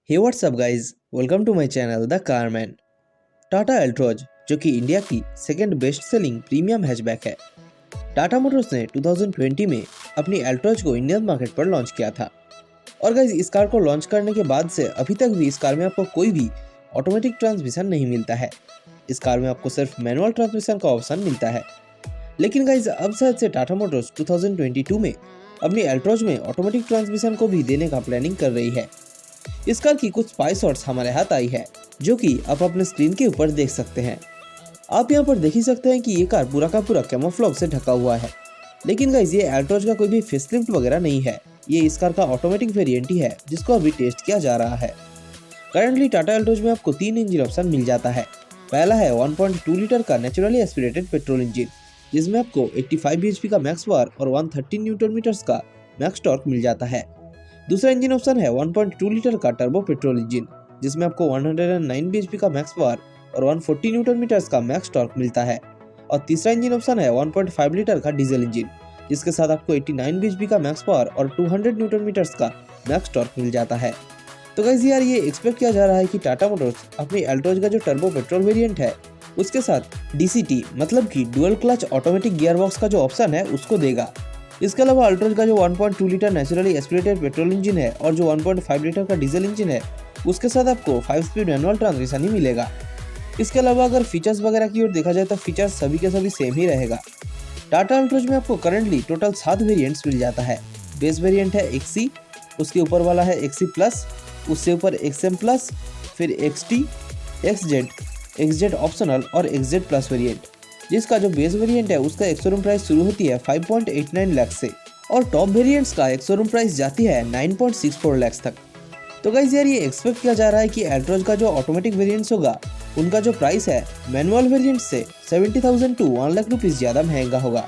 Hey what's up guys, welcome to my channel the Carman. Tata Altroz जो कि India की second best selling premium hatchback है। Tata Motors ने 2020 में अपनी अल्ट्रोज को इंडियन मार्केट पर लॉन्च किया था। और गाइज इस कार को लॉन्च करने के बाद से अभी तक भी इस कार में आपको कोई भी ऑटोमेटिक ट्रांसमिशन नहीं मिलता है। इस कार में आपको सिर्फ मैनुअल ट्रांसमिशन का ऑप्शन मिलता है। लेकिन गाइज अब शायद से टाटा मोटर्स 2022 में अपनी अल्ट्रोज में ऑटोमेटिक ट्रांसमिशन को भी देने का प्लानिंग कर रही है। इस कार की कुछ स्पाई शॉट्स हमारे हाथ आई है जो कि आप अपने स्क्रीन के ऊपर देख सकते हैं। आप यहाँ पर देख ही सकते हैं कि ये कार पूरा का पूरा कैमोफ्लेज से ढका हुआ है। लेकिन गाइज ये अल्ट्रोज का कोई भी फेसलिफ्ट वगैरह नहीं है। ये इस कार का ऑटोमेटिक वेरिएंट ही है जिसको अभी टेस्ट किया जा रहा है। करंटली टाटा अल्ट्रोज में आपको 3 इंजन ऑप्शन मिल जाता है। पहला है 1.2 लीटर का नेचुरली एस्पिरेटेड पेट्रोल इंजन जिसमें आपको 85 bhp का मैक्स पावर और 130 न्यूटन मीटर्स का मैक्स टॉर्क मिल जाता है। दूसरा इंजन ऑप्शन है 1.2 लीटर का टर्बो पेट्रोल इंजन जिसमें आपको 109 bhp का मैक्स पावर और 140 न्यूटन मीटर्स का मैक्स टॉर्क मिलता है। और तीसरा इंजन ऑप्शन है 1.5 लीटर का डीजल इंजन जिसके साथ आपको 89 bhp का मैक्स पावर और 200 न्यूटन मीटर्स का मैक्स टॉर्क मिल जाता है। तो गाइस यार ये एक्सपेक्ट किया जा रहा है कि टाटा मोटर्स अपनी अल्ट्रोज का जो टर्बो पेट्रोल वेरिएंट है उसके साथ DCT मतलब कि dual clutch automatic gear box का जो ऑप्शन है उसको देगा। इसके अलावा अल्ट्रोज का जो 1.2 litre naturally aspirated petrol engine है और जो 1.5 लीटर का डीजल इंजन है उसके साथ आपको 5 स्पीड मैनुअल ट्रांसमिशन ही मिलेगा। इसके अलावा अगर फीचर्स वगैरह की ओर देखा जाए तो फीचर्स सभी के सभी सेम ही रहेगा। टाटा अल्ट्रोज में आपको करंटली टोटल 7 वेरिएंट्स मिल जाता है। बेस वेरिएंट है XC, उसके ऊपर वाला है XC प्लस, उससे ऊपर XM प्लस, फिर XT, XZ ऑप्शनल और XZ प्लस वेरिएंट, जिसका जो बेस वेरिएंट है उसका एक शोरूम प्राइस शुरू होती है 5.89 लाख से और टॉप वेरिएंट्स का एक शोरूम प्राइस जाती है 9.64 लाख तक। तो गाइस यार ये एक्सपेक्ट किया जा रहा है कि अल्ट्रोज का जो ऑटोमेटिक वेरिएंट्स होगा उनका जो प्राइस है मैनुअल वेरिएंट से 70,000 टू 1 लाख रुपीस ज़्यादा महंगा होगा।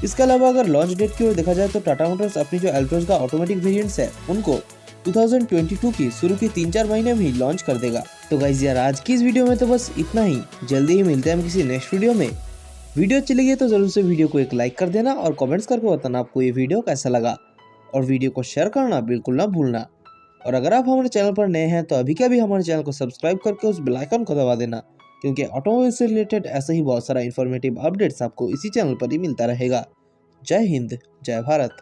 इसके अलावा अगर लॉन्च डेट की ओर देखा जाए तो टाटा मोटर्स अपनी जो अल्ट्रोज का ऑटोमेटिक वेरिएंट्स है उनको 2022 की शुरू के 3-4 महीने में ही लॉन्च कर देगा। तो गाइस यार आज की इस वीडियो में तो बस इतना ही। जल्दी ही मिलते हैं हम किसी नेक्स्ट वीडियो में। वीडियो अच्छी लगी तो जरूर से वीडियो को एक लाइक कर देना और कमेंट्स करके बताना आपको ये वीडियो कैसा लगा और वीडियो को शेयर करना बिल्कुल ना भूलना। और अगर आप हमारे चैनल पर नए हैं तो अभी के अभी हमारे चैनल को सब्सक्राइब करके उस बेल आइकन को दबा देना क्योंकि ऑटोमोबाइल से रिलेटेड ऐसे ही बहुत सारा इन्फॉर्मेटिव अपडेट्स आपको इसी चैनल पर ही मिलता रहेगा। जय हिंद, जय भारत।